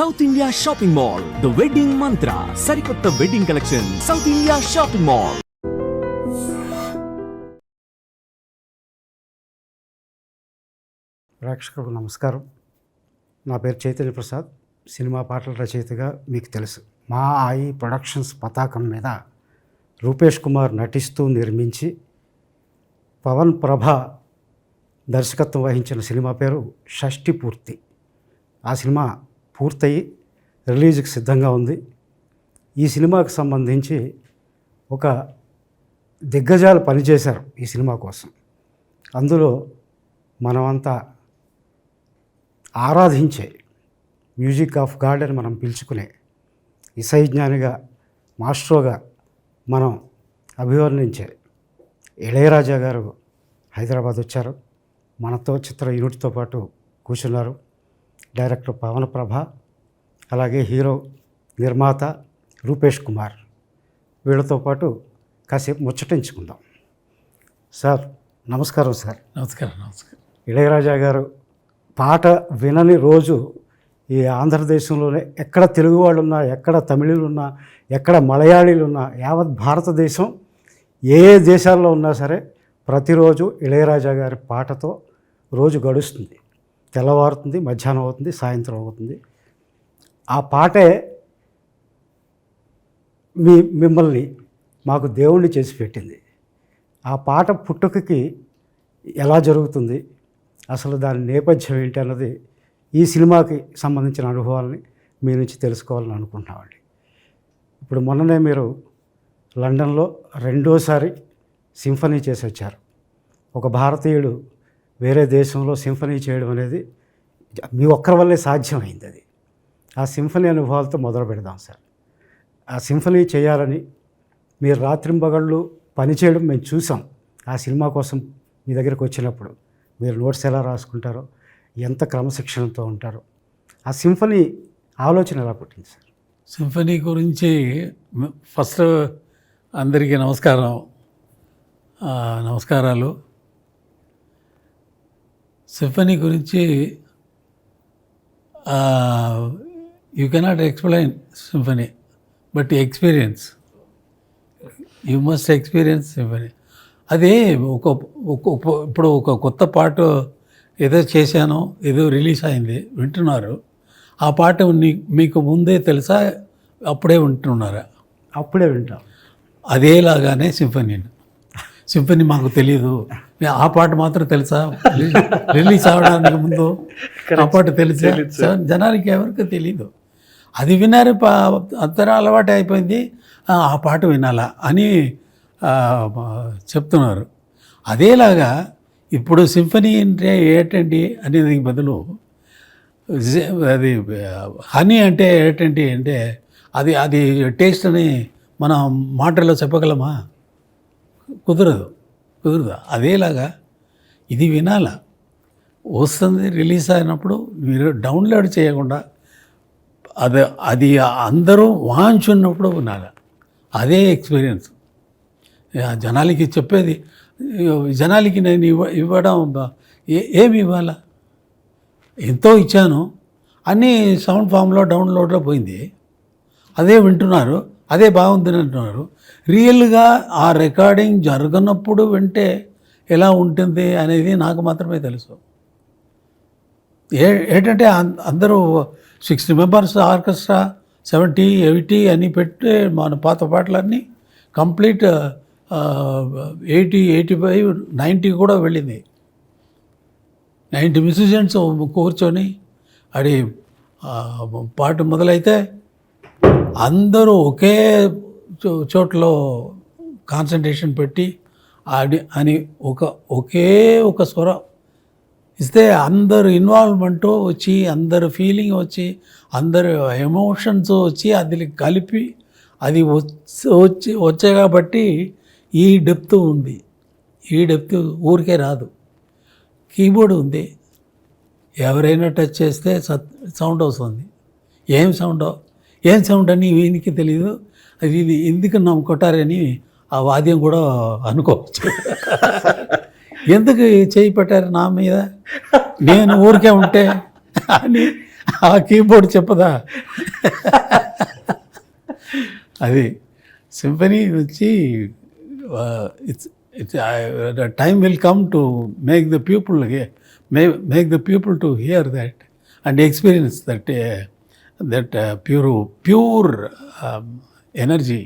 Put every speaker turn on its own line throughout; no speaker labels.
South India shopping mall, the wedding మంత్ర, సరికొత్త wedding collection, south India shopping mall.
ప్రేక్షకులకు నమస్కారం. నా పేరు చైతన్య ప్రసాద్. సినిమా పాటల రచయితగా మీకు తెలుసు. మా ఆయి ప్రొడక్షన్స్ పతాకం మీద రూపేష్ కుమార్ నటిస్తూ నిర్మించి పవన్ ప్రభ దర్శకత్వం వహించిన సినిమా పేరు షష్ఠి పూర్తి. ఆ సినిమా పూర్తయి రిలీజ్కి సిద్ధంగా ఉంది. ఈ సినిమాకు సంబంధించి ఒక దిగ్గజాలు పనిచేశారు ఈ సినిమా కోసం. అందులో మనమంతా ఆరాధించే, మ్యూజిక్ ఆఫ్ గాడ్ అని మనం పిలుచుకునే ఇసైజ్ఞానిగా, మాస్ట్రోగా మనం అభివర్ణించే ఇళయరాజా గారు హైదరాబాద్ వచ్చారు. మనతో చిత్ర యూనిట్తో పాటు కూర్చున్నారు. డైరెక్టర్ పవన్ ప్రభ, అలాగే హీరో నిర్మాత రూపేష్ కుమార్. వీళ్ళతో పాటు కాసేపు ముచ్చటించుకుందాం. సార్ నమస్కారం. సార్
నమస్కారం.
ఇళయరాజా గారు పాట వినని రోజు ఈ ఆంధ్రదేశంలోనే ఎక్కడ తెలుగు వాళ్ళు ఉన్నా, ఎక్కడ తమిళులు ఉన్నా, ఎక్కడ మలయాళీలు ఉన్నా, యావత్ భారతదేశం ఏ దేశాల్లో ఉన్నా సరే ప్రతిరోజు ఇళయరాజా గారి పాటతో రోజు గడుస్తుంది. తెల్లవారుతుంది, మధ్యాహ్నం అవుతుంది, సాయంత్రం అవుతుంది. ఆ పాటే మిమ్మల్ని మాకు దేవుణ్ణి చేసి పెట్టింది. ఆ పాట పుట్టుకకి ఎలా జరుగుతుంది, అసలు దాని నేపథ్యం ఏంటి అన్నది ఈ సినిమాకి సంబంధించిన అనుభవాలని మీ నుంచి తెలుసుకోవాలని అనుకుంటున్నామండి. ఇప్పుడు మొన్ననే మీరు లండన్లో రెండోసారి సింఫనీ చేసి వచ్చారు. ఒక భారతీయుడు వేరే దేశంలో సింఫనీ చేయడం అనేది మీ ఒక్కరి వల్లే సాధ్యమైంది. అది ఆ సింఫనీ అనుభవాలతో మొదలు పెడదాం సార్. ఆ సింఫనీ చేయాలని మీరు రాత్రింబగళ్ళు పనిచేయడం మేము చూసాం. ఆ సినిమా కోసం మీ దగ్గరికి వచ్చినప్పుడు మీరు నోట్స్ ఎలా రాసుకుంటారో, ఎంత క్రమశిక్షణతో ఉంటారో, ఆ సింఫనీ ఆలోచన ఎలా పుట్టింది సార్?
సింఫనీ గురించి ఫస్ట్ అందరికీ నమస్కారాలు. సింఫనీ గురించి you cannot explain symphony, but experience, you must experience symphony. అదే ఇప్పుడు ఒక కొత్త పాట ఏదో చేశానో, ఏదో రిలీజ్ అయింది, వింటున్నారు. ఆ పాట మీకు ముందే తెలుసా, అప్పుడే వింటున్నారా?
అప్పుడే వింటాం.
అదేలాగానే సింఫనీ మాకు తెలియదు. ఆ పాట మాత్రం తెలుసా, రిలీజ్ అవడానికి ముందు ఆ పాట తెలుసా? జనానికి ఎవరికి తెలీదు. అది విన్నారు, అంతర అలవాటు అయిపోయింది, ఆ పాట వినాలా అని చెప్తున్నారు. అదేలాగా ఇప్పుడు సింఫనీ అంటే ఏంటండి అనేది బదులు అది హనీ అంటే ఏంటండి అంటే అది టేస్ట్ అని మన మాటల్లో చెప్పగలమా? కుదరదు. అదేలాగా ఇది వినాలా, వస్తుంది, రిలీజ్ అయినప్పుడు మీరు డౌన్లోడ్ చేయకుండా అది అందరూ వాంచున్నప్పుడు వినాలి. అదే ఎక్స్పీరియన్స్. జనాలకి చెప్పేది, జనాలకి నేను ఇవ్వడం ఏమి ఇవ్వాలా? ఎంతో ఇచ్చాను, అన్నీ సౌండ్ ఫామ్లో డౌన్లోడ్లో పోయింది. అదే వింటున్నారు, అదే బాగుందని అంటున్నారు. రియల్గా ఆ రికార్డింగ్ జరగనప్పుడు వింటే ఎలా ఉంటుంది అనేది నాకు మాత్రమే తెలుసు. ఏంటంటే అందరూ 60 మెంబర్స్ ఆర్కెస్ట్రా, 70, 80 అని పెట్టి మన పాత పాటలన్నీ కంప్లీట్ 80, 85, 90 కూడా వెళ్ళింది. 90 మ్యూజిషియన్స్ కూర్చొని అది పాట మొదలైతే అందరూ ఒకే చోట్లో కాన్సన్ట్రేషన్ పెట్టి అని ఒకే ఒక స్వరం ఇస్తే అందరు ఇన్వాల్వ్మెంటు వచ్చి, అందరు ఫీలింగ్ వచ్చి, అందరు ఎమోషన్స్ వచ్చి అది కలిపి అది వచ్చే కాబట్టి ఈ డెప్త్ ఉంది. ఈ డెప్త్ ఊరికే రాదు. కీబోర్డ్ ఉంది, ఎవరైనా టచ్ చేస్తే సౌండ్ వస్తుంది. ఏం సౌండ్ అని వీనికి తెలియదు. ఇది ఎందుకు కొట్టారని ఆ వాద్యం కూడా అనుకోవచ్చు. ఎందుకు చేయి పెట్టారు నా మీద, నేను ఊరికే ఉంటే అని ఆ కీబోర్డ్ చెప్పదా? అది సింఫనీ వచ్చి it's time will come to make the people to hear that and experience that pure energy.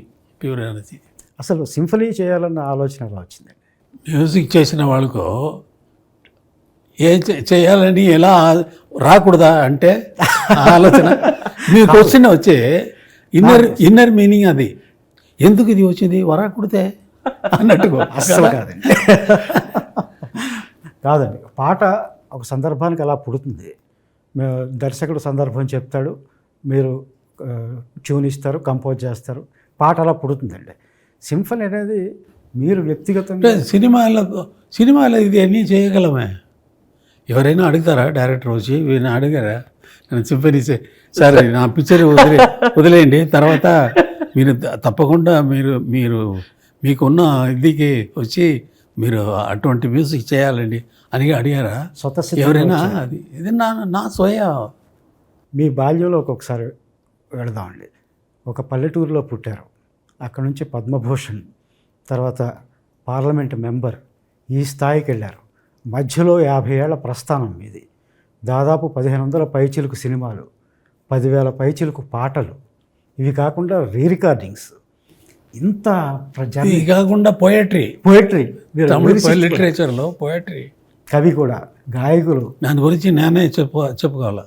అసలు సింఫనీ చేయాలన్న ఆలోచన ఎలా వచ్చిందండి?
మ్యూజిక్ చేసిన వాళ్ళకు ఏం చేయాలని ఎలా రాకూడదా అంటే ఆలోచన. మీ క్వశ్చన్ వచ్చే ఇన్నర్ మీనింగ్ అది. ఎందుకు ఇది వచ్చింది వరాకుడితే అన్నట్టుగా.
అసలు కాదండి. కాదండి, పాట ఒక సందర్భానికి అలా పుడుతుంది. దర్శకుడు సందర్భం చెప్తాడు, మీరు ట్యూన్ ఇస్తారు, కంపోజ్ చేస్తారు, పాట అలా పుడుతుందండి. సింఫనీ అనేది మీరు వ్యక్తిగతంగా
సినిమాలో ఇది అన్నీ చేయగలమే. ఎవరైనా అడుగుతారా డైరెక్టర్ వచ్చి, వీరిని అడిగారా నేను సింఫనీ సరే నా పిక్చర్ వదిలేయండి, తర్వాత మీరు తప్పకుండా మీకున్న ఇదికి వచ్చి మీరు అటువంటి మ్యూజిక్ చేయాలండి అని అడిగారా ఎవరైనా? అది ఇది నా స్వయ.
మీ బాల్యంలో ఒక్కొక్కసారి వెళదామండి. ఒక పల్లెటూరులో పుట్టారు, అక్కడ నుంచి పద్మభూషణ్, తర్వాత పార్లమెంట్ మెంబర్, ఈ స్థాయికి వెళ్ళారు. మధ్యలో 50 ఏళ్ల ప్రస్థానం మీది. దాదాపు 1500 పైచిలుకు సినిమాలు, 10,000 పైచిలుకు పాటలు, ఇవి కాకుండా రికార్డింగ్స్, ఇంత
ఇది కాకుండా పోయట్రీ లిటరేచర్లో పోయట్రీ,
కవి కూడా, గాయకులు.
దాని గురించి నేనే చెప్పుకోవాలి.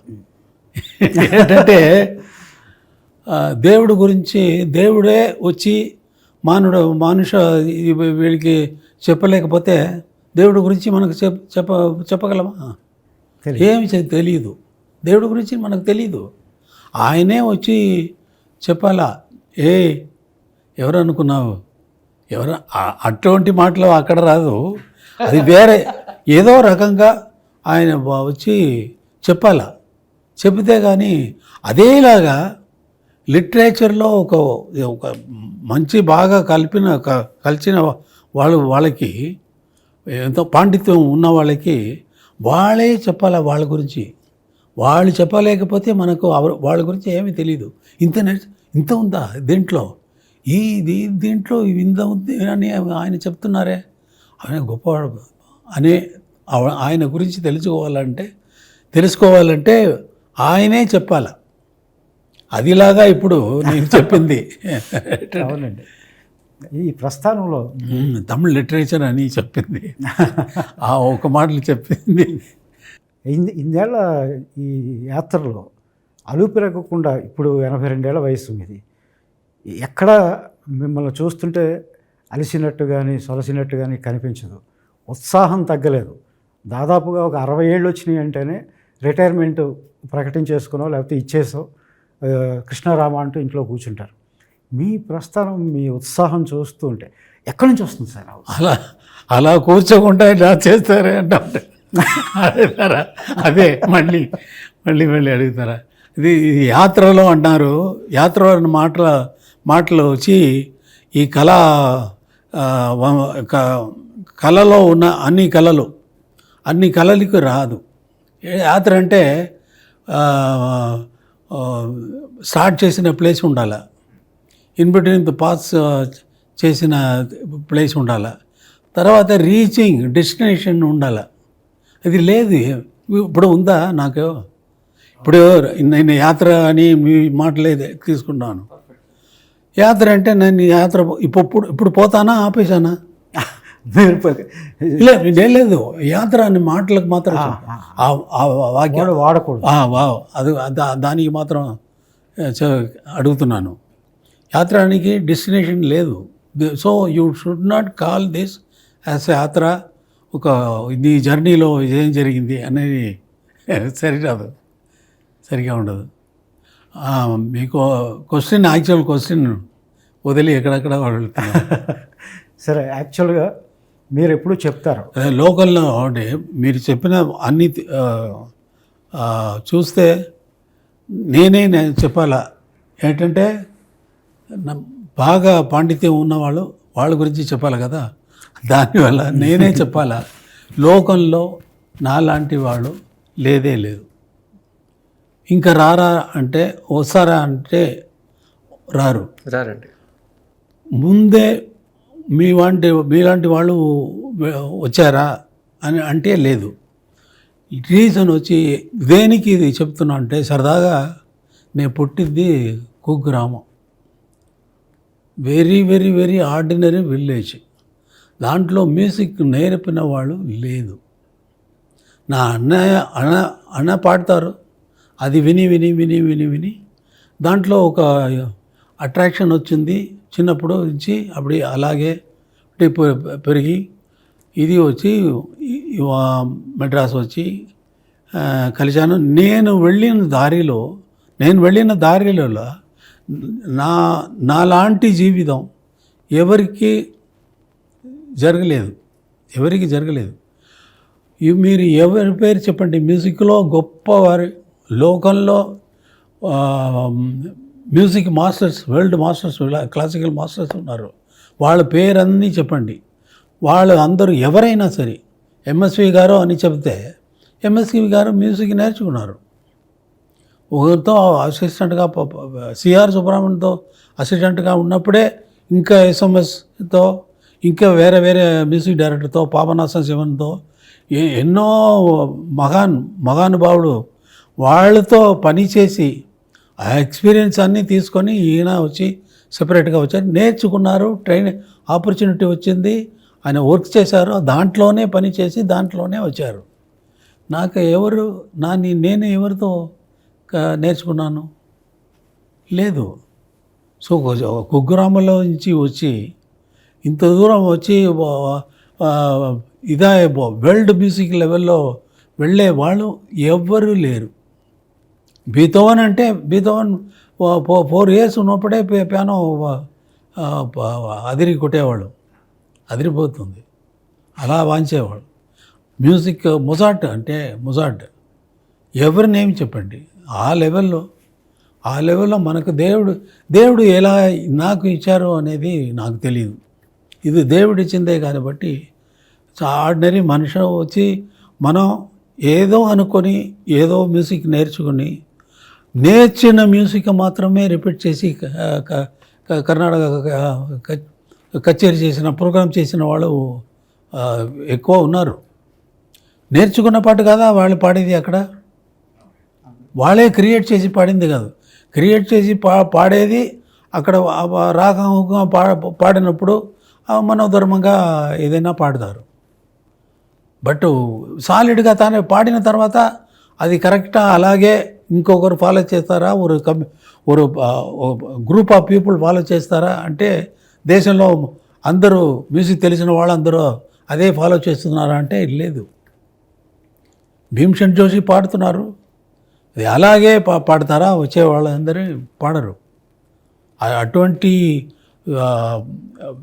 ఏంటంటే దేవుడి గురించి దేవుడే వచ్చి మనుష వీడికి చెప్పలేకపోతే దేవుడి గురించి మనకు చెప్పగలమా? ఏమి తెలియదు. దేవుడి గురించి మనకు తెలియదు. ఆయనే వచ్చి చెప్పాలా. ఎవరు అనుకున్నావు? అటువంటి మాటలు అక్కడ రాదు. అది వేరే ఏదో రకంగా ఆయన వచ్చి చెప్పాలా. చెబితే కానీ అదేలాగా లిటరేచర్లో ఒక మంచి బాగా కలిసిన వాళ్ళకి ఎంతో పాండిత్యం ఉన్న వాళ్ళకి వాళ్ళే చెప్పాలా వాళ్ళ గురించి. వాళ్ళు చెప్పలేకపోతే మనకు వాళ్ళ గురించి ఏమీ తెలియదు. ఇంత ఉందా దీంట్లో, దీంట్లో ఇంత ఉంది అని ఆయన చెప్తున్నారే, ఆయన గొప్పవాడు అనే ఆయన గురించి తెలుసుకోవాలంటే ఆయనే చెప్పాల. అదిలాగా ఇప్పుడు నేను చెప్పింది.
అవునండి, ఈ ప్రస్థానంలో
తమిళ్ లిటరేచర్ అని చెప్పింది, ఆ ఒక మాటలు చెప్పింది.
ఇన్నేళ్ల ఈ యాత్రలో అలుపెరగకుండా, ఇప్పుడు 82 ఏళ్ల వయసు మీది, ఎక్కడ మిమ్మల్ని చూస్తుంటే అలసినట్టు కానీ సొలసినట్టు కానీ కనిపించదు. ఉత్సాహం తగ్గలేదు. దాదాపుగా ఒక 60 ఏళ్ళు వచ్చినాయి అంటేనే రిటైర్మెంట్ ప్రకటించేసుకునో లేకపోతే ఇచ్చేసో కృష్ణారామ అంటూ ఇంట్లో కూర్చుంటారు. మీ ప్రస్థానం, మీ ఉత్సాహం చూస్తూ ఉంటే ఎక్కడి నుంచి వస్తుంది సార్?
అలా కూర్చోకుండా ఇలా చేస్తారే అంటే అడుగుతారా? అదే మళ్ళీ అడుగుతారా? ఇది యాత్రలో అంటున్నారు. యాత్రలో మాటలు వచ్చి ఈ కళలో ఉన్న అన్ని కళలకు రాదు. యాత్ర అంటే స్టార్ట్ చేసిన ప్లేస్ ఉండాలి, ఇన్ బిట్వీన్ ద పాస్ చేసిన ప్లేస్ ఉండాలి, తర్వాత రీచింగ్ డెస్టినేషన్ ఉండాలి. అది లేదు. ఇప్పుడు ఉందా నాకు? ఇప్పుడు నేను యాత్ర అని మీ మాటలే తీసుకుంటాను. యాత్ర అంటే నేను యాత్ర ఇప్పుడు పోతానా ఆపేశానా? లేదు, యాత్ర అని మాటలకు మాత్రం వాక్యాలు
వాడకూడదు.
అది దానికి మాత్రం అడుగుతున్నాను. యాత్రానికి డెస్టినేషన్ లేదు. So you should not call this as యాత్ర. ఒక ఈ జర్నీలో ఏం జరిగింది అనేది సరిగా ఉండదు. మీకు యాక్చువల్ క్వశ్చన్ వదిలి ఎక్కడెక్కడ వెళ్తున్నారు.
సరే, యాక్చువల్గా మీరు ఎప్పుడు చెప్తారు
లోకల్లో అంటే మీరు చెప్పిన అన్ని చూస్తే నేనే చెప్పాలా ఏంటంటే బాగా పాండిత్యం ఉన్నవాళ్ళు వాళ్ళ గురించి చెప్పాలి కదా. దానివల్ల నేనే చెప్పాలా, లోకంలో నాలాంటి వాళ్ళు లేదు. ఇంకా రారా అంటే వస్తారా అంటే రారు.
రారండి.
ముందే మీలాంటి వాళ్ళు వచ్చారా అని అంటే లేదు. రీజన్ వచ్చి దేనికి ఇది చెప్తున్నా అంటే సరదాగా నేను పుట్టింది కుగ్రామం, very very very ordinary village. దాంట్లో మ్యూజిక్ నేర్పిన వాళ్ళు లేదు. నా అన్న పాడతారు, అది విని విని విని విని విని దాంట్లో ఒక అట్రాక్షన్ వచ్చింది. చిన్నప్పుడు నుంచి అప్పుడు అలాగే పెరిగి ఇది వచ్చి మెడ్రాస్ వచ్చి కలిశాను. నేను వెళ్ళిన దారిలో నాలాంటి జీవితం ఎవరికి జరగలేదు. మీరు ఎవరి పేరు చెప్పండి, మ్యూజిక్లో గొప్పవారు లోకంలో music masters, world masters, classical masters ఉన్నారు. వాళ్ళ పేరన్నీ చెప్పండి. వాళ్ళు అందరూ ఎవరైనా సరే ఎంఎస్వి గారు అని చెప్తే ఎంఎస్వి గారు మ్యూజిక్ నేర్చుకున్నారు. ఒకరితో అసిస్టెంట్గా సిఆర్ సుబ్రహ్మణ్యంతో అసిస్టెంట్గా ఉన్నప్పుడే ఇంకా ఎస్ఎంఎస్తో ఇంకా వేరే వేరే మ్యూజిక్ డైరెక్టర్తో పాపనాశం శివన్తో ఎన్నో మహానుభావుడు వాళ్ళతో పనిచేసి ఆ ఎక్స్పీరియన్స్ అన్నీ తీసుకొని ఈయన వచ్చి సెపరేట్గా వచ్చారు, నేర్చుకున్నారు, ఆపర్చునిటీ వచ్చింది, ఆయన వర్క్ చేశారు, దాంట్లోనే పని చేసి దాంట్లోనే వచ్చారు. నేను ఎవరితో నేర్చుకున్నాను లేదు. సో కుగ్రామంలో నుంచి వచ్చి ఇంత దూరం వచ్చి వరల్డ్ మ్యూజిక్ లెవెల్లో వెళ్ళే వాళ్ళు ఎవ్వరూ లేరు. బీథోవన్ 4 years ఉన్నప్పుడే పియానో కొట్టేవాళ్ళు, అదిరిపోతుంది, అలా వాంచేవాళ్ళు. మ్యూజిక్ మొజార్ట్ ఎవరి నేమ్ చెప్పండి. ఆ లెవెల్లో మనకు దేవుడు ఎలా నాకు ఇచ్చారో అనేది నాకు తెలియదు. ఇది దేవుడు ఇచ్చిందే కాబట్టి ఆర్డినరీ మనిషి వచ్చి మనం ఏదో అనుకొని ఏదో మ్యూజిక్ నేర్చిన మ్యూజిక్ మాత్రమే రిపీట్ చేసి కర్ణాటక కచేరీ చేసిన ప్రోగ్రామ్ చేసిన వాళ్ళు ఎక్కువ ఉన్నారు. నేర్చుకున్న పాట కదా వాళ్ళు పాడేది, అక్కడ వాళ్ళే క్రియేట్ చేసి పాడింది కాదు, క్రియేట్ చేసి పాడేది అక్కడ రాగంగా పాడినప్పుడు మనోధర్మంగా ఏదైనా పాడతారు. బట్ సాలిడ్గా తానే పాడిన తర్వాత అది కరెక్టా అలాగే ఇంకొకరు ఫాలో చేస్తారా, ఒక గ్రూప్ ఆఫ్ పీపుల్ ఫాలో చేస్తారా అంటే దేశంలో అందరూ మ్యూజిక్ తెలిసిన వాళ్ళందరూ అదే ఫాలో చేస్తున్నారా అంటే లేదు. భీమ్సేన్ జోషి పాడుతున్నారు, అది అలాగే పాడతారా, వచ్చే వాళ్ళందరూ పాడరు. అటువంటి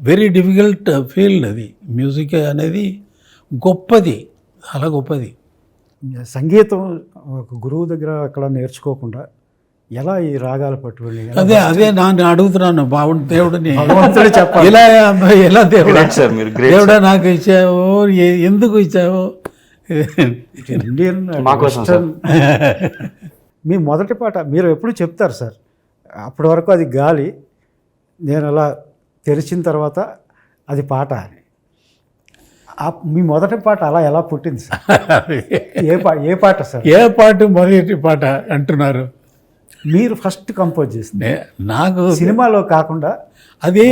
వెరీ డిఫికల్ట్ ఫీల్డ్ అది. మ్యూజిక్ అనేది గొప్పది, చాలా గొప్పది.
సంగీతం ఒక గురువు దగ్గర అక్కడ నేర్చుకోకుండా ఎలా ఈ రాగాలు పట్టుకుని
అదే నేను అడుగుతున్నాను దేవుడిని,
చెప్పాలి
ఎలా దేవుడా నాకు ఇచ్చావు, ఎందుకు ఇచ్చావు?
ఇండియన్ మీ మొదటి పాట మీరు ఎప్పుడు చెప్తారు సార్, అప్పటి వరకు అది గాలి, నేను అలా తెరిచిన తర్వాత అది పాట అని. మీ మొదటి పాట అలా ఎలా పుట్టింది సార్? ఏ పాట సార్?
ఏ పాట మొదటి పాట అంటున్నారు?
మీరు ఫస్ట్ కంపోజ్ చేసింది
నాకు
సినిమాలో కాకుండా
అది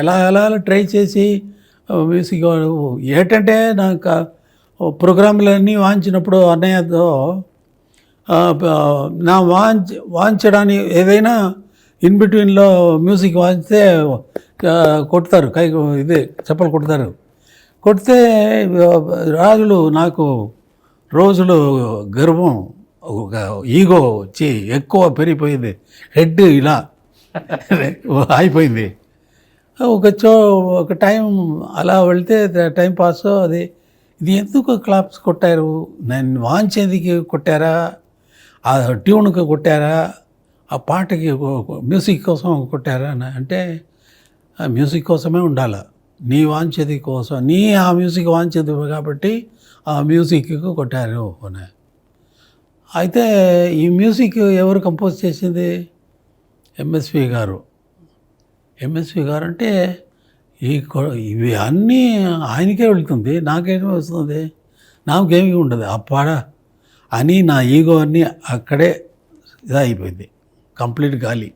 ఎలా ట్రై చేసి మ్యూజిక్ ఏంటంటే నాకు ప్రోగ్రాంలన్నీ వాంచినప్పుడు అన్నయ్యతో నా వాంచడానికి ఏదైనా ఇన్ బిట్వీన్లో మ్యూజిక్ వాంచితే కొడతారు, చెప్పలు కొడితే రాజులు నాకు రోజులు గర్వం, ఒక ఈగో వచ్చి ఎక్కువ పెరిగిపోయింది, హెడ్ ఇలా అయిపోయింది. ఒక టైం అలా వెళ్తే టైం పాస్ ఇది ఎందుకు క్లాప్స్ కొట్టారు, నేను వాంచేదికి కొట్టారా, ఆ ట్యూన్కి కొట్టారా, ఆ పాటకి మ్యూజిక్ కోసం కొట్టారా అని అంటే మ్యూజిక్ కోసమే ఉండాలి, నీ వాంచేది కోసం, ఆ మ్యూజిక్ వాంచేది కాబట్టి ఆ మ్యూజిక్కి కొట్టారు అని. అయితే ఈ మ్యూజిక్ ఎవరు కంపోజ్ చేసింది? ఎంఎస్వి గారు. ఎంఎస్వి గారు అంటే ఇవి అన్నీ ఆయనకే వెళ్తుంది, నాకేమీ వస్తుంది, నాకేమీ ఉండదు. ఆ పాడ అని నా ఈగో అన్నీ అక్కడే ఇదైపోయింది, కంప్లీట్ గాలి.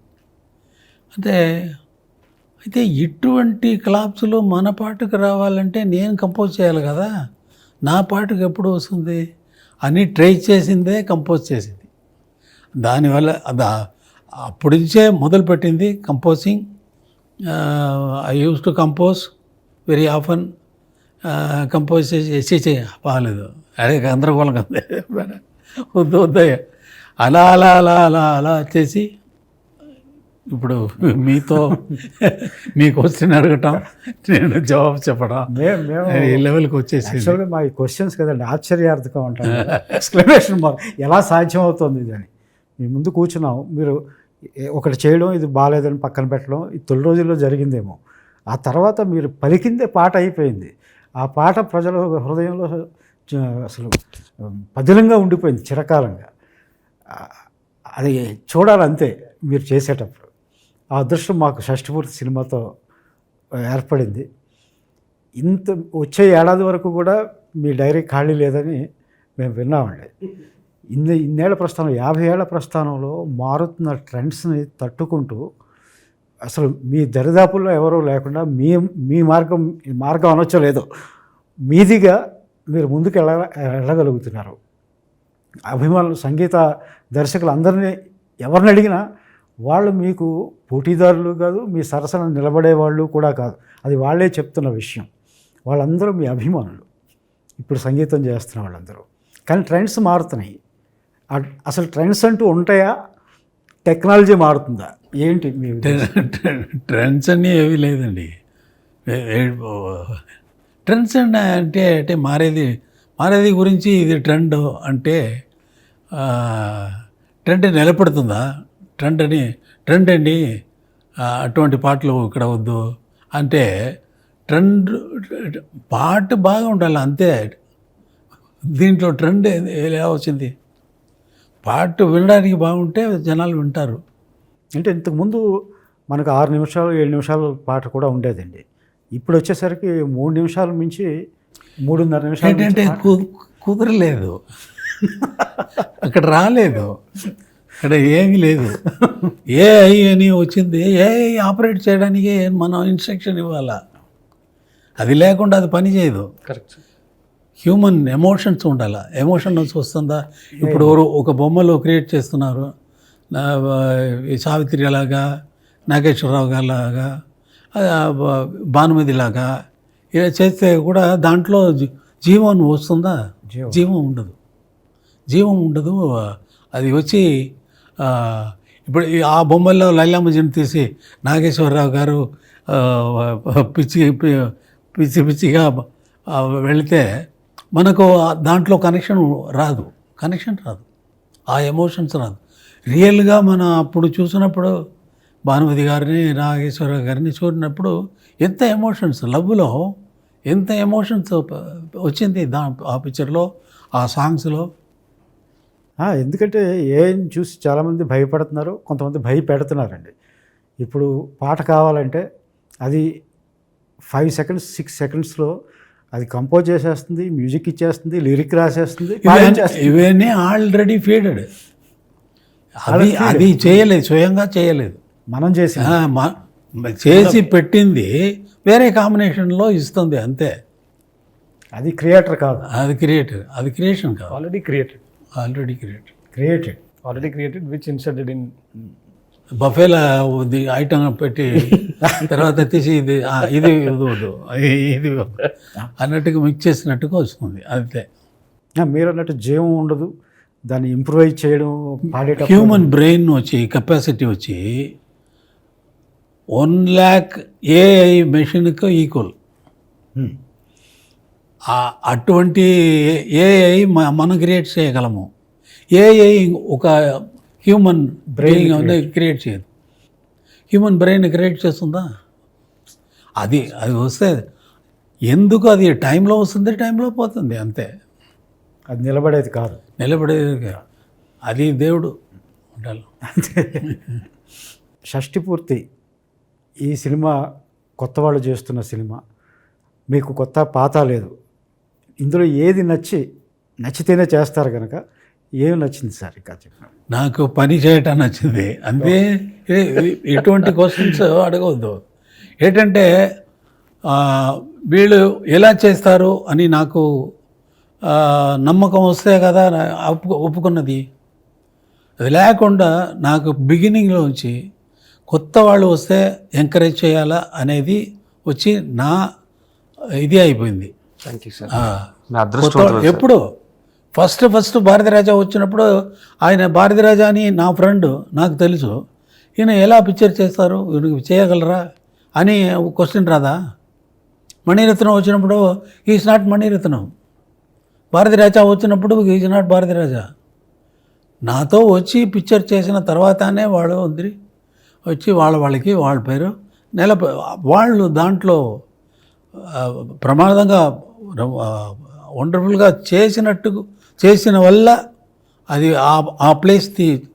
అయితే ఇటువంటి క్లాప్స్లో మన పాటకు రావాలంటే నేను కంపోజ్ చేయాలి కదా, నా పాటకు ఎప్పుడు వస్తుంది అని ట్రై చేసిందే కంపోజ్ చేసింది. దానివల్ల అప్పటి నుంచే మొదలుపెట్టింది composing. I used to compose very often. Compose చేసి బాగాలేదు, అదే గందరగోళం కదా, వద్దు వద్దయ్య, అలా అలా అలా అలా అలా చేసి ఇప్పుడు మీతో మీ క్వశ్చన్ అడగటం, నేను జవాబు చెప్పడం, ఈ లెవెల్కి వచ్చేసి
యాక్చువల్గా మా ఈ క్వశ్చన్స్ కదండి ఆశ్చర్యార్థకం ఉంటాయి, ఎక్స్ప్లెనేషన్ మార్క్ ఎలా సాధ్యం అవుతుంది ఇది అని. మీ ముందు కూర్చున్నాం, మీరు ఒకటి చేయడం, ఇది బాగాలేదని పక్కన పెట్టడం, ఈ తొలి రోజుల్లో జరిగిందేమో. ఆ తర్వాత మీరు పలికిందే పాట అయిపోయింది. ఆ పాట ప్రజల హృదయంలో అసలు పదిలంగా ఉండిపోయింది చిరకాలంగా. అది చూడాలంతే మీరు చేసేటప్పుడు. ఆ అదృష్టం మాకు షష్ఠపూర్తి సినిమాతో ఏర్పడింది. ఇంత వచ్చే ఏడాది వరకు కూడా మీ డైరీ ఖాళీ లేదని మేము విన్నామండి. ఇన్నేళ్ల ప్రస్థానం, 50 ఏళ్ల ప్రస్థానంలో మారుతున్న ట్రెండ్స్ని తట్టుకుంటూ అసలు మీ దరిదాపుల్లో ఎవరూ లేకుండా మీ మార్గం అనొచ్చో లేదో మీదిగా మీరు ముందుకు వెళ్ళగలుగుతున్నారు. అభిమానులు, సంగీత దర్శకులు అందరినీ ఎవరిని అడిగినా వాళ్ళు మీకు పోటీదారులు కాదు, మీ సరసన నిలబడేవాళ్ళు కూడా కాదు. అది వాళ్ళే చెప్తున్న విషయం. వాళ్ళందరూ మీ అభిమానులు, ఇప్పుడు సంగీతం చేస్తున్న వాళ్ళందరూ. కానీ ట్రెండ్స్ మారుతున్నాయి. అసలు ట్రెండ్స్ అంటూ ఉంటాయా? టెక్నాలజీ మారుతుందా? ఏంటి మీ
ట్రెండ్స్ అన్నీ ఏమీ లేదండి. ట్రెండ్స్ అంటే మారేది గురించి ఇది ట్రెండ్ అంటే ట్రెండ్ నిలబడుతుందా? ట్రెండ్ అండి అటువంటి పాటలు ఇక్కడ వద్దు అంటే ట్రెండ్ పాట బాగా ఉండాలి అంతే. దీంట్లో ట్రెండ్ ఎలా వచ్చింది? పాట వినడానికి బాగుంటే జనాలు వింటారు.
అంటే ఇంతకుముందు మనకు 6 నిమిషాలు 7 నిమిషాల పాట కూడా ఉండేదండి. ఇప్పుడు వచ్చేసరికి 3 నిమిషాల మించి 3.5 నిమిషాలు
ఏంటంటే కుదరలేదు, అక్కడ రాలేదు, అక్కడ ఏమీ లేదు. ఏఐ అని వచ్చింది, ఏఐ ఆపరేట్ చేయడానికి మనం ఇన్స్ట్రక్షన్ ఇవ్వాలా, అది లేకుండా అది పని చేయదు.
కరెక్ట్.
హ్యూమన్ ఎమోషన్స్ ఉండాలి. ఎమోషన్స్ వస్తుందా? ఇప్పుడు ఒక బొమ్మలో క్రియేట్ చేస్తున్నారు, సావిత్రి లాగా, నాగేశ్వరరావు గారి లాగా, భానుమతి లాగా ఇలా చేస్తే కూడా దాంట్లో జీవం వస్తుందా? జీవం ఉండదు. అది వచ్చి ఇప్పుడు ఆ బొమ్మల్లో లైలామజిని తీసి నాగేశ్వరరావు గారు పిచ్చిగా వెళితే మనకు దాంట్లో కనెక్షన్ రాదు, ఆ ఎమోషన్స్ రాదు. రియేల్గా మనం అప్పుడు చూసినప్పుడు భానుమతి గారిని, నాగేశ్వరరావు గారిని చూసినప్పుడు ఎంత ఎమోషన్స్, లవ్లో ఎంత ఎమోషన్స్ వచ్చింది ఆ పిక్చర్లో, ఆ సాంగ్స్లో.
ఎందుకంటే ఏం చూసి చాలామంది భయపడుతున్నారు, కొంతమంది భయపెడుతున్నారండి. ఇప్పుడు పాట కావాలంటే అది 5 సెకండ్స్ 6 సెకండ్స్లో అది కంపోజ్ చేసేస్తుంది, మ్యూజిక్ ఇచ్చేస్తుంది, లిరిక్ రాసేస్తుంది.
ఇవన్నీ ఆల్రెడీ ఫీడెడ్. అది చేయలేదు, స్వయంగా చేయలేదు,
మనం
చేసి పెట్టింది వేరే కాంబినేషన్లో ఇస్తుంది అంతే.
అది క్రియేటర్ కాదు,
అది క్రియేషన్ కాదు.
Already created which inserted in
బఫేలా ఐటమ్ పెట్టి తర్వాత తీసి ఇది వద్దు అన్నట్టుగా మిక్స్ చేసినట్టుగా వస్తుంది అంతే.
మీరు అన్నట్టు జీవం ఉండదు, దాన్ని ఇంప్రూవైజ్ చేయడం పాడేటప్పుడు.
హ్యూమన్ బ్రెయిన్ వచ్చి కెపాసిటీ వచ్చి 1 lakh ఏఐ మెషిన్కు ఈక్వల్. అటువంటి ఏఐ మనం క్రియేట్ చేయగలము. ఏఐ ఒక హ్యూమన్ బ్రెయిన్ క్రియేట్ చేయదు. హ్యూమన్ బ్రెయిన్ క్రియేట్ చేస్తుందా? అది వస్తే ఎందుకు అది టైంలో వస్తుంది, టైంలో పోతుంది అంతే.
అది నిలబడేది కాదు.
అది దేవుడు ఉండాలి.
షష్ఠి పూర్తి ఈ సినిమా కొత్త వాళ్ళు చేస్తున్న సినిమా, మీకు కొత్త పాత లేదు, ఇందులో ఏది నచ్చితేనే చేస్తారు కనుక ఏమి నచ్చింది సార్? ఇంకా చెప్పండి.
నాకు పని చేయటం నచ్చింది అంతే. ఎటువంటి క్వశ్చన్స్ అడగవద్దు. ఏంటంటే వీళ్ళు ఎలా చేస్తారు అని నాకు నమ్మకం వస్తే కదా ఒప్పుకున్నది. అది లేకుండా నాకు బిగినింగ్లోంచి కొత్త వాళ్ళు వస్తే ఎంకరేజ్ చేయాలా అనేది వచ్చి నా ఇది అయిపోయింది.
Thank you sir.
ఎప్పుడు ఫస్ట్ భారతీరాజా వచ్చినప్పుడు ఆయన భారతీరాజా అని నా ఫ్రెండ్, నాకు తెలుసు, ఈయన ఎలా పిక్చర్ చేస్తారు, ఈయనకి చేయగలరా అని క్వశ్చన్ రాదా? మణిరత్నం వచ్చినప్పుడు ఈజ్ నాట్ మణిరత్నం, భారతీరాజా వచ్చినప్పుడు ఈజ్ నాట్ భారతీరాజా. నాతో వచ్చి పిక్చర్ చేసిన తర్వాతనే వాళ్ళు వచ్చి వాళ్ళకి వాళ్ళ పేరు వాళ్ళు దాంట్లో ప్రమాదంగా వండర్ఫుల్గా చేసిన వల్ల అది ఆ ప్లేస్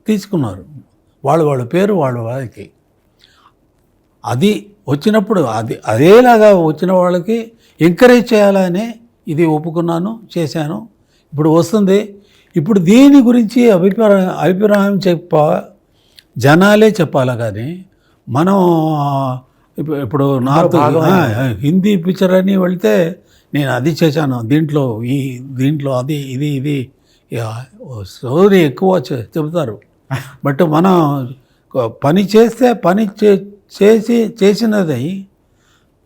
తీసుకున్నారు. వాళ్ళ పేరు వాళ్ళకి అది వచ్చినప్పుడు అదేలాగా వచ్చిన వాళ్ళకి ఎంకరేజ్ చేయాలనే ఇది ఒప్పుకున్నాను, చేశాను. ఇప్పుడు వస్తుంది. ఇప్పుడు దీని గురించి అభిప్రాయం జనాలే చెప్పాలా కానీ మనం ఇప్పుడు నార్త్ హిందీ పిక్చర్ అని వెళ్తే నేను అది చేశాను, దీంట్లో అది ఇది స్టోరీ ఎక్కువ చెబుతారు. బట్ మనం పని చేస్తే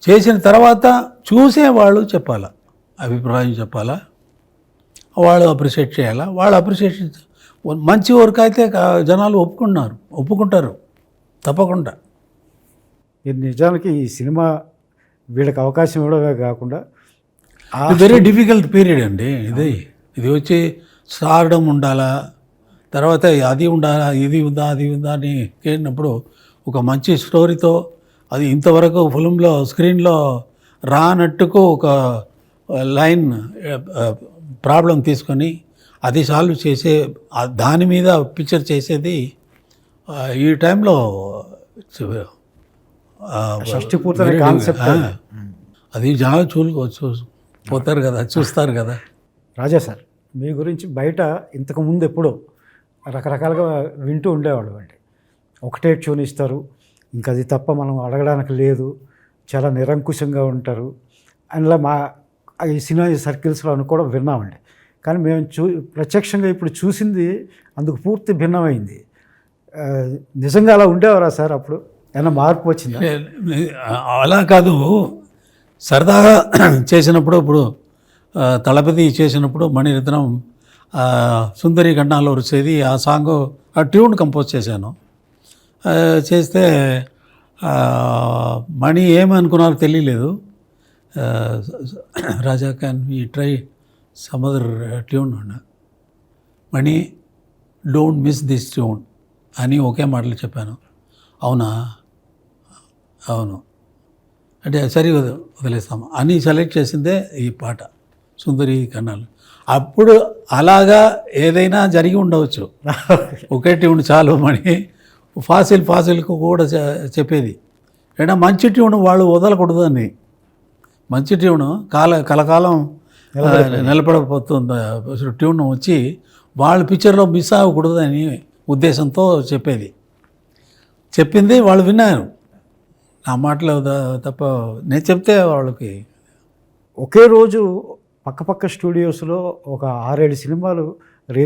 చేసిన తర్వాత చూసేవాళ్ళు చెప్పాలా, అభిప్రాయం చెప్పాలా, వాళ్ళు అప్రిషియేట్ చేయాలా. వాళ్ళు అప్రిషియేషన్ మంచి వర్క్ అయితే జనాలు ఒప్పుకుంటారు తప్పకుండా.
ఇది నిజానికి ఈ సినిమా వీళ్ళకి అవకాశం ఇవ్వడమే కాకుండా
వెరీ డిఫికల్ట్ పీరియడ్ అండి ఇది వచ్చి స్టార్డమ్ ఉండాలా, తర్వాత అది ఉండాలా, ఇది ఉందా అది ఉందా అని కేడినప్పుడు ఒక మంచి స్టోరీతో అది ఇంతవరకు ఫిల్మ్లో స్క్రీన్లో రానట్టుకు ఒక లైన్ ప్రాబ్లం తీసుకొని అది సాల్వ్ చేసే దాని మీద పిక్చర్ చేసేది ఈ టైంలో
షష్ఠి పూర్తి కాన్సెప్ట్
అది జనాలు పోతారు కదా, చూస్తారు కదా.
రాజా సార్, మీ గురించి బయట ఇంతకుముందు ఎప్పుడో రకరకాలుగా వింటూ ఉండేవాళ్ళు అండి. ఒకటే ట్యూన్ ఇస్తారు, ఇంకా అది తప్ప మనం అడగడానికి లేదు, చాలా నిరంకుశంగా ఉంటారు అందులో ఈ సినిమా సర్కిల్స్లో అని కూడా విన్నామండి. కానీ మేము ప్రత్యక్షంగా ఇప్పుడు చూసింది అందుకు పూర్తి భిన్నమైంది. నిజంగా అలా ఉండేవారా సార్? అప్పుడు ఏమైనా మార్పు వచ్చిందా?
అలా కాదు, సరదాగా చేసినప్పుడు ఇప్పుడు తలపతి చేసినప్పుడు మణిరత్నం సుందరి గండాలో వచ్చేది ఆ సాంగ్, ఆ ట్యూన్ కంపోజ్ చేశాను. చేస్తే మణి ఏమనుకున్నారో తెలియలేదు. Raja can we try some other tune అన్నా. Mani don't miss this tune అని ఒకే మాటలు చెప్పాను. అవునా, అవును అంటే సరే వదిలేస్తాము అని సెలెక్ట్ చేసిందే ఈ పాట సుందరి కన్నాలు. అప్పుడు అలాగా జరిగి ఉండవచ్చు. ఒకే ట్యూన్ చాలు మణి ఫాసిల్కు కూడా చెప్పేది. ఏదైనా మంచి ట్యూన్ వాళ్ళు వదలకూడదు అని, మంచి ట్యూన్ కలకాలం నిలబడపోతుంది ట్యూన్ వచ్చి వాళ్ళ పిక్చర్లో మిస్ అవ్వకూడదు అని ఉద్దేశంతో చెప్పింది వాళ్ళు విన్నారు. నా మాటలు తప్ప నేను చెప్తే వాళ్ళకి.
ఒకే రోజు పక్కపక్క స్టూడియోస్లో ఒక 6-7 సినిమాలు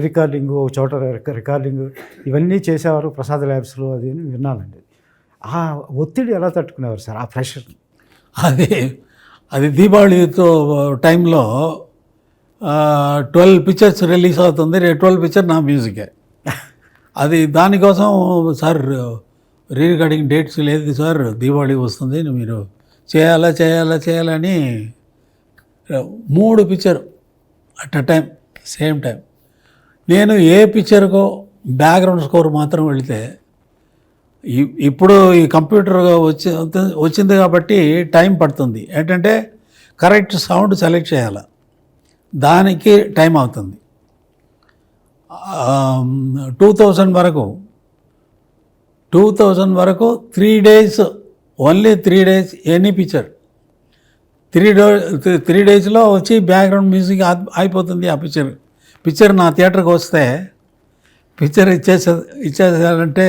రికార్డింగు, ఒక చోట రికార్డింగు ఇవన్నీ చేసేవారు ప్రసాద్ ల్యాబ్స్లో, అది అని విన్నానండి. ఆ ఒత్తిడి ఎలా తట్టుకునేవారు సార్, ఆ ప్రెషర్?
అది దీపావళితో టైంలో 12 పిక్చర్స్ రిలీజ్ అవుతుంది, 12 పిక్చర్ నా మ్యూజికే. అది దానికోసం సార్ రికార్డింగ్ డేట్స్ లేదు సార్, దీపావళి వస్తుంది, మీరు చేయాలని 3 picture at a time, same time. నేను ఏ పిక్చర్కో బ్యాక్గ్రౌండ్ స్కోర్ మాత్రం వెళితే, ఇప్పుడు ఈ కంప్యూటర్ వచ్చింది కాబట్టి టైం పడుతుంది. ఏంటంటే కరెక్ట్ సౌండ్ సెలెక్ట్ చేయాలి, దానికి టైం అవుతుంది. 2000 వరకు 3 days, only 3 days any picture 3 daysలో వచ్చి బ్యాక్గ్రౌండ్ మ్యూజిక్ అయిపోతుంది. ఆ పిక్చర్ నా థియేటర్కి వస్తే పిక్చర్ ఇచ్చేసారంటే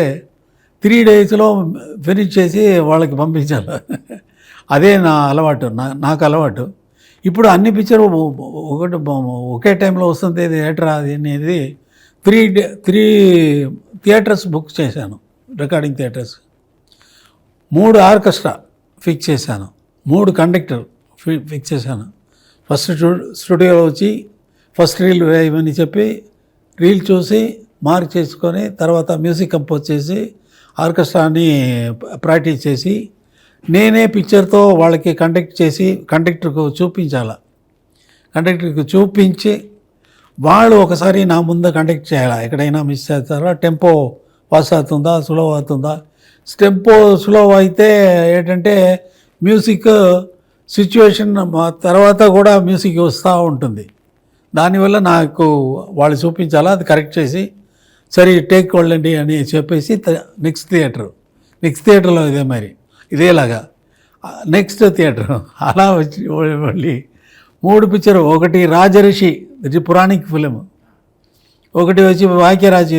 3 daysలో ఫినిష్ చేసి వాళ్ళకి పంపించాలి. అదే నా అలవాటు, నాకు అలవాటు. ఇప్పుడు అన్ని పిక్చర్ ఒకే టైంలో వస్తుంది థియేటర్ అది అనేది 3 థియేటర్స్ బుక్ చేశాను, రికార్డింగ్ థియేటర్స్. 3 ఆర్కెస్ట్రా ఫిక్స్ చేశాను, 3 కండక్టర్ ఫిక్స్ చేశాను. ఫస్ట్ స్టూడియోలో వచ్చి ఫస్ట్ రీల్ వేయమని చెప్పి రీల్ చూసి మార్క్ చేసుకొని తర్వాత మ్యూజిక్ కంపోజ్ చేసి ఆర్కెస్ట్రాని ప్రాక్టీస్ చేసి నేనే పిక్చర్తో వాళ్ళకి కండక్టర్కు చూపించాలి. కండక్టర్కి చూపించి వాళ్ళు ఒకసారి నా ముందు కండక్ట్ చేయాలి. ఎక్కడైనా మిస్ చేస్తారా, టెంపో పాస్ అవుతుందా, స్లో అవుతుందా. టెంపో స్లో అయితే ఏంటంటే మ్యూజిక్ సిచ్యువేషన్ తర్వాత కూడా మ్యూజిక్ వస్తూ ఉంటుంది. దానివల్ల నాకు వాళ్ళు చూపించాలా, అది కరెక్ట్ చేసి సరే టేక్ వాళ్ళండి అని చెప్పేసి నెక్స్ట్ థియేటర్లో ఇదే మరి ఇదేలాగా నెక్స్ట్ థియేటర్ అలా వచ్చి మళ్ళీ 3 పిక్చర్. ఒకటి రాజరిషి, ఇది పురాణిక్ ఫిలిం. ఒకటి వచ్చి వాక్యరాజ్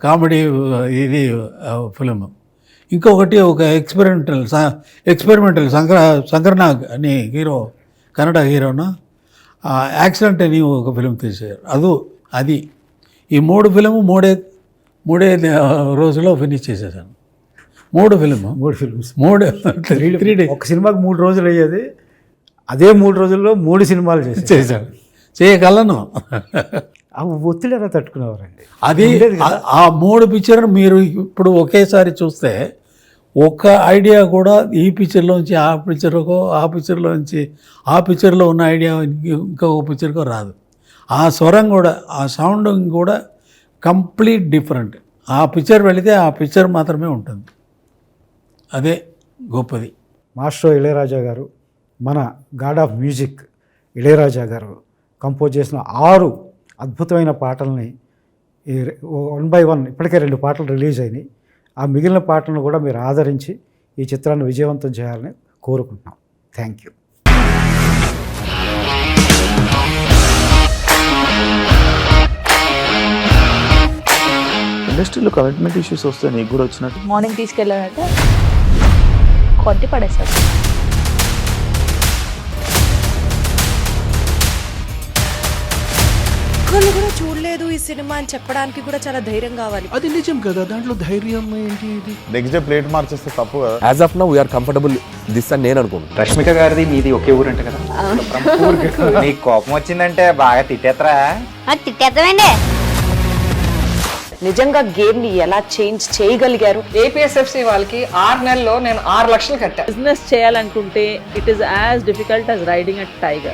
కామెడీ ఇది ఫిలిం. ఇంకొకటి ఒక ఎక్స్పెరిమెంటల్ శంకర్నాగ్ అని హీరో, కన్నడ హీరోను యాక్సిడెంట్ అని ఒక ఫిలిం తీశారు. అది ఈ 3 ఫిలిం మూడే రోజుల్లో ఫినిష్ చేసేసాను. 3 ఫిలిమ్స్ 3 days.
ఒక సినిమాకి 3 రోజులు అయ్యేది, అదే 3 రోజుల్లో 3 సినిమాలు
చేశాను, చేయగలను.
ఆ ఒత్తిడి ఎలా తట్టుకునేవారండి?
అది ఆ 3 పిక్చర్ మీరు ఇప్పుడు ఒకేసారి చూస్తే ఒక ఐడియా కూడా ఈ పిక్చర్లోంచి ఆ పిక్చర్కో, ఆ పిక్చర్లోంచి ఆ పిక్చర్లో ఉన్న ఐడియా ఇంకొక పిక్చర్కో రాదు. ఆ స్వరం కూడా, ఆ సౌండింగ్ కూడా కంప్లీట్ డిఫరెంట్. ఆ పిక్చర్ వెళితే ఆ పిక్చర్ మాత్రమే ఉంటుంది. అదే గొప్పది.
మాస్టర్ ఇళయరాజా గారు, మన గాడ్ ఆఫ్ మ్యూజిక్ ఇళయరాజా గారు కంపోజ్ చేసిన 6 అద్భుతమైన పాటల్ని 1 by 1 ఇప్పటికే 2 పాటలు రిలీజ్ అయినాయి. ఆ మిగిలిన పాటలను కూడా మీరు ఆదరించి ఈ చిత్రాన్ని విజయవంతం చేయాలని కోరుకుంటున్నాం. Thank you.
ఇండస్ట్రీలో కమిట్మెంట్ ఇష్యూస్ వస్తే నీకు కూడా వచ్చినట్టు?
మార్నింగ్ తీసుకెళ్ళాలంటే కొట్టి పడేస్తారు.
ఒక్కళ్ళు కూడా చూడలేదు ఈ సినిమా అని చెప్పడానికి కూడా చాలా ధైర్యం కావాలి.
అది నిజం కదా, దాంట్లో ధైర్యం ఏంటి? ఇది
నెక్స్ట్ డే ప్లేట్ మార్చేస్తే తప్పు కదా.
As of now we are comfortable this అని నేను అనుకుంటున్నాను.
రష్మిక గారిది మీది ఒకే ఊరంట కదా?
నీకు కోపం వచ్చిందంటే బాగా తిట్టేత్తరా?
తిట్టేద్దామండి.
నిజంగా గేమ్ ని ఎలా చేంజ్ చేయగలిగారు?
ఏపీఎస్ఎఫ్సి వాళ్ళకి 6 నెలల్లో నేను 6 లక్షలు కట్టా.
బిజినెస్ చేయాలనుకుంటే it is as difficult as riding a tiger.